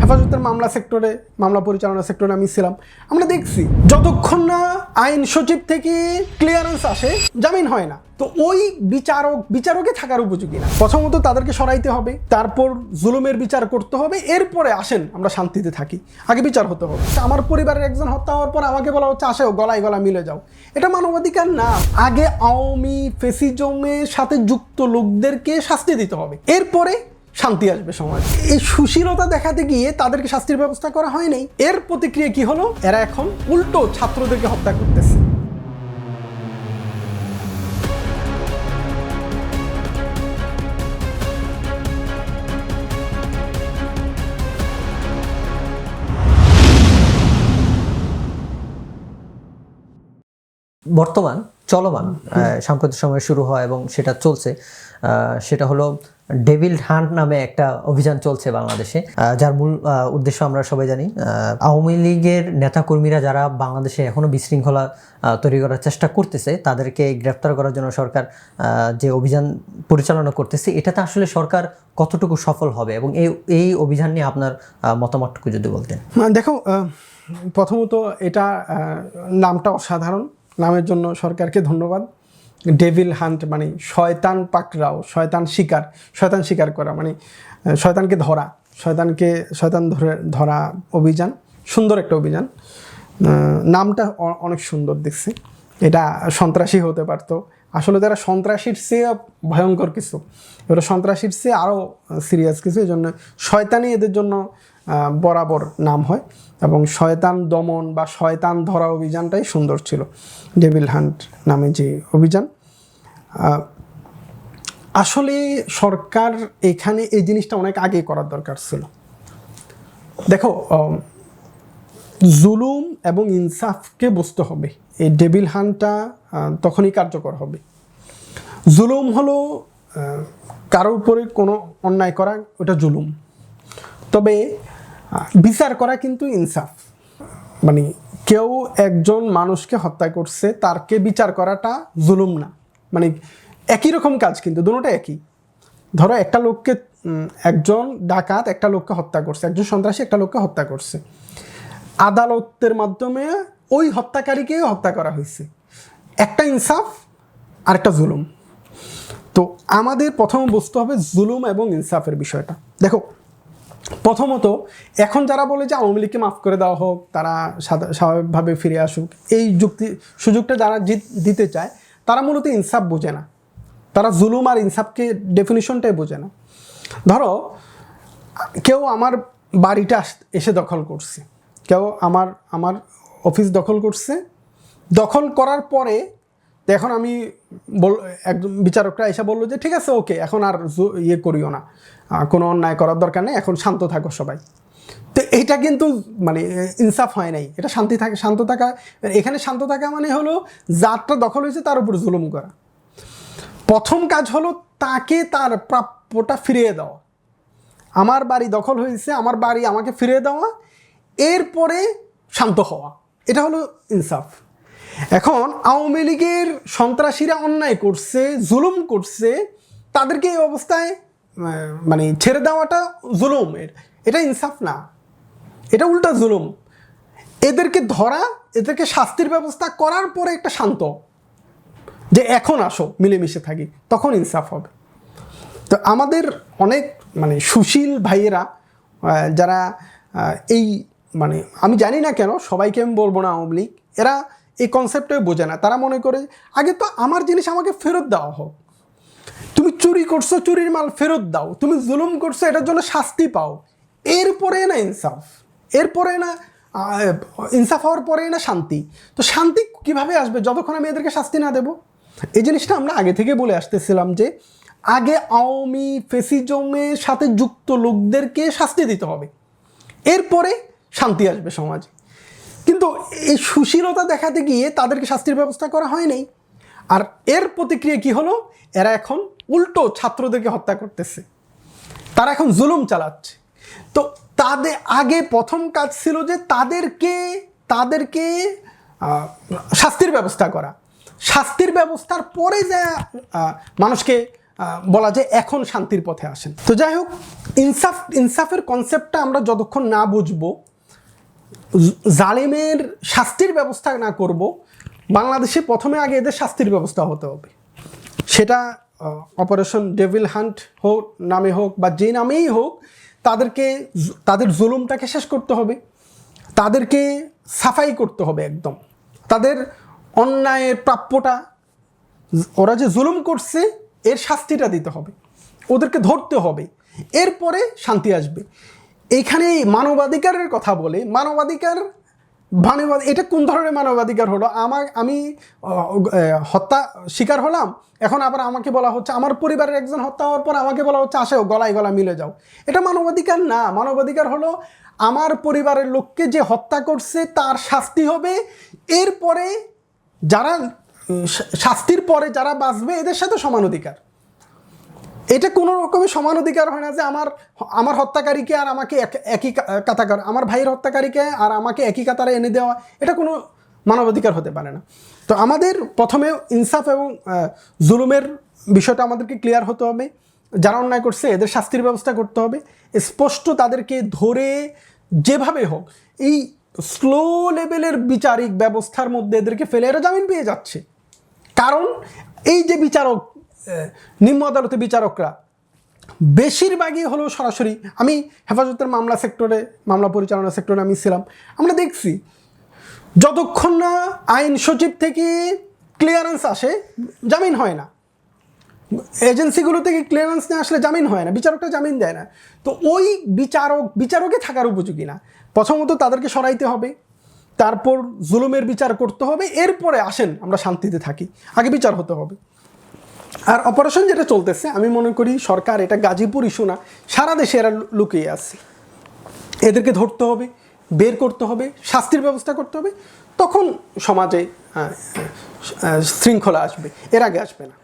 হেফাজতের মামলা সেক্টরে, মামলা পরিচালনা সেক্টরে আমি ছিলাম। আমরা দেখছি যতক্ষণ না আইন সচিব থেকে ক্লিয়ারেন্স আসে জামিন হয় না। তো ওই বিচারকে থাকার উপযোগী না। প্রথমত তাদেরকে সরাইতে হবে, তারপর জুলুমের বিচার করতে হবে, এরপরে আসেন আমরা শান্তিতে থাকি। আগে বিচার হতে হবে। আমার পরিবারের একজন হত্যা হওয়ার পর আমাকে বলা হচ্ছে আসেও গলায় গলা মিলে যাও। এটা মানবাধিকার না। আগে আওয়ামী ফেসিজমের সাথে যুক্ত লোকদেরকে শাস্তি দিতে হবে, এরপরে শান্তি আসবে সমাজ। এই সুশীলতা দেখাতে গিয়ে তাদেরকে শাস্তির ব্যবস্থা করা হয় নাই। এর প্রতিক্রিয়া কি হলো? এরা এখন উল্টো ছাত্রদেরকে হত্যা করতেছে। বর্তমান চলমান সাম্প্রতিক সময়ে শুরু হয় এবং সেটা চলছে, সেটা হলো ডেভিল হান্ট নামে একটা অভিযান চলছে বাংলাদেশে, যার মূল উদ্দেশ্য আমরা সবাই জানি। আওয়ামী লীগের নেতাকর্মীরা যারা বাংলাদেশে এখনো বিশৃঙ্খলা তৈরি করার চেষ্টা করতেছে তাদেরকে গ্রেফতার করার জন্য সরকার যে অভিযান পরিচালনা করতেছে, এটাতে আসলে সরকার কতটুকু সফল হবে এবং এই অভিযান নিয়ে আপনার মতামতটুকু যদি বলতেন। দেখো, প্রথমত এটা নামটা অসাধারণ। নামের জন্য সরকারকে ধন্যবাদ। ডেভিল হান্ট মানে শয়তান পাকড়াও, শয়তান শিকার করা, মানে শয়তানকে ধরা, শয়তান ধরা অভিযান। সুন্দর একটা অভিযান। নামটা অনেক সুন্দর দেখছি। এটা সন্ত্রাসী হতে পারতো। আসলে তারা সন্ত্রাসীর চেয়ে ভয়ঙ্কর কিছু, এবার সন্ত্রাসীর চেয়ে আরও সিরিয়াস কিছু। এই জন্য শয়তানি এদের জন্য বরাবর নাম হয় এবং শয়তান দমন বা শয়তান ধরা অভিযানটাই সুন্দর ছিল, ডেভিল হান্ট নামে যে অভিযান। আসলে সরকার এখানে এই জিনিসটা অনেক আগে করার দরকার ছিল। দেখো, জুলুম এবং ইনসাফকে বুঝতে হবে। এই ডেভিল হান্টটা তখনই কার্যকর হবে। জুলুম হলো কারোর উপরে কোনো অন্যায় করা, ওটা জুলুম। তবে বিচার করা কিন্তু ইনসাফ। মানে কেউ একজন মানুষকে হত্যা করছে, তারকে বিচার করাটা জুলুম না। মানে একই রকম কাজ, কিন্তু দুটোটা একই। ধরো একটা লোককে, একজন ডাকাত একটা লোককে হত্যা করছে, একজন সন্ত্রাসী একটা লোককে হত্যা করছে, আদালতের মাধ্যমে ওই হত্যাকারীকে হত্যা করা হয়েছে। একটা ইনসাফ আর একটা জুলুম। তো আমাদের প্রথমে বুঝতে হবে জুলুম এবং ইনসাফের বিষয়টা। দেখো, প্রথমত এখন যারা বলে যে আওয়ামী লীগকে মাফ করে দেওয়া হোক, তারা স্বাভাবিকভাবে ফিরে আসুক, এই সুযোগটা যারা দিতে চায় তারা মূলত ইনসাফ বোঝে না। তারা জুলুম আর ইনসাফকে ডেফিনিশনটাই বোঝে না। ধরো কেউ আমার বাড়িটা এসে দখল করছে, কেউ আমার অফিস দখল করছে। দখল করার পরে এখন আমি একজন বিচারকরা এসে বললো যে ঠিক আছে, ওকে, এখন আর ইয়ে করিও না, কোনো অন্যায় করার দরকার নেই, এখন শান্ত থাকো সবাই। তো এইটা কিন্তু মানে ইনসাফ হয় নাই। এটা শান্ত থাকা। এখানে শান্ত থাকা মানে হলো যারটা দখল হয়েছে তার উপর জুলুম করা। প্রথম কাজ হলো তাকে তার প্রাপ্যটা ফিরিয়ে দেওয়া। আমার বাড়ি দখল হয়েছে, আমার বাড়ি আমাকে ফিরিয়ে দেওয়া, এরপরে শান্ত হওয়া। এটা হলো ইনসাফ। এখন আওয়ামী লীগের সন্ত্রাসীরা অন্যায় করছে, জুলুম করছে, তাদেরকে এই অবস্থায় মানে ছেড়ে দেওয়াটা জুলুমের, এটা ইনসাফ না, এটা উল্টা জুলুম। এদেরকে ধরা, এদেরকে শাস্তির ব্যবস্থা করার পরে একটা শান্ত, যে এখন আসো মিলেমিশে থাকি, তখন ইনসাফ হবে। তো আমাদের অনেক মানে সুশীল ভাইয়েরা যারা এই মানে আমি জানি না কেন সবাইকে আমি বলবো না আওয়ামী লীগ, এরা এই কনসেপ্টটাই বোঝে না। তারা মনে করে আগে তো আমার জিনিস আমাকে ফেরত দেওয়া হোক। তুমি চুরি করছো, চুরির মাল ফেরত দাও। তুমি জুলুম করছো, এটার জন্য শাস্তি পাও। এরপরে না ইনসাফ, এরপরে না ইনসাফ হওয়ার পরে না শান্তি। তো শান্তি কিভাবে আসবে যতক্ষণ আমি এদেরকে শাস্তি না দেব? এই জিনিসটা আমরা আগে থেকে বলে আসতেছিলাম যে আগে আওয়ামী ফেসিজমের সাথে যুক্ত লোকদেরকে শাস্তি দিতে হবে, এরপরে শান্তি আসবে সমাজে। কিন্তু এই সুশীলতা দেখাতে গিয়ে তাদেরকে শাস্তির ব্যবস্থা করা হয় নাই। আর এর প্রতিক্রিয়া কি হলো? এরা এখন উল্টো ছাত্রদেরকে হত্যা করতেছে, তারা এখন জুলুম চালাচ্ছে। তো তাদের আগে প্রথম কাজ ছিল যে তাদেরকে শাস্তির ব্যবস্থা করা। শাস্তির ব্যবস্থার পরে যা মানুষকে বলা যায় এখন শান্তির পথে আসেন। তো যাই হোক, ইনসাফের কনসেপ্টটা আমরা যতক্ষণ না বুঝবো, জালেমের শাস্তির ব্যবস্থা না করব, বাংলাদেশে প্রথমে আগে এদের শাস্তির ব্যবস্থা হতে হবে। সেটা অপারেশন ডেভিল হান্ট হোক নামে হোক বা যে নামেই হোক, তাদের জুলুমটাকে শেষ করতে হবে, তাদেরকে সাফাই করতে হবে একদম, তাদের অন্যায়ের প্রাপ্যটা, ওরা যে জুলুম করছে এর শাস্তিটা দিতে হবে, ওদেরকে ধরতে হবে, এরপরে শান্তি আসবে। এইখানে মানবাধিকারের কথা বলে, মানবাধিকার এটা কোন ধরনের মানবাধিকার হলো? আমি হত্যা শিকার হলাম, এখন আবার আমাকে বলা হচ্ছে, আমার পরিবারের একজন হত্যা হওয়ার পর আমাকে বলা হচ্ছে আসেও গলায় গলা মিলে যাও। এটা মানবাধিকার না। মানবাধিকার হলো আমার পরিবারের লোককে যে হত্যা করছে তার শাস্তি হবে, এরপরে যারা শাস্তির পরে যারা বাঁচবে এদের সাথে সমান অধিকার। এটা কোনো রকমের সমান অধিকার হয় না যে আমার হত্যাকারীকে আর আমাকে একই কাতার, আমার ভাইয়ের হত্যাকারীকে আর আমাকে একই কাতারে এনে দেওয়া, এটা কোনো মানবাধিকার হতে পারে না। তো আমাদের প্রথমে ইনসাফ এবং জুলুমের বিষয়টা আমাদেরকে ক্লিয়ার হতে হবে। যারা অন্যায় করছে এদের শাস্তির ব্যবস্থা করতে হবে, স্পষ্ট তাদেরকে ধরে যেভাবে হোক এই স্লো লেভেলের বিচারিক ব্যবস্থার মধ্যে এদেরকে ফেলে, এরা জামিন পেয়ে যাচ্ছে। কারণ এই যে বিচারক, নিম্ন আদালতের বিচারকরা বেশিরভাগই হলো সরাসরি, আমি হেফাজতের মামলা সেক্টরে, মামলা পরিচালনা সেক্টরে আমি ছিলাম, আমরা দেখছি যতক্ষণ না আইন সচিব থেকে ক্লিয়ারেন্স আসে জামিন হয় না, এজেন্সিগুলো থেকে ক্লিয়ারেন্স নিয়ে আসলে জামিন হয় না, বিচারকটা জামিন দেয় না। তো ওই বিচারকে থাকার উপযোগী না। প্রথমত তাদেরকে সরাইতে হবে, তারপর জুলুমের বিচার করতে হবে, এরপরে আসেন আমরা শান্তিতে থাকি, আগে বিচার হতে হবে। আর অপারেশন যেটা চলতেছে, আমি মনে করি সরকার, এটা গাজীপুর ইস্যু না, সারা দেশে এরা লুকিয়ে আছে, এদেরকে ধরতে হবে, বের করতে হবে, শাস্তির ব্যবস্থা করতে হবে, তখন সমাজে শৃঙ্খলা আসবে, এর আগে আসবে না।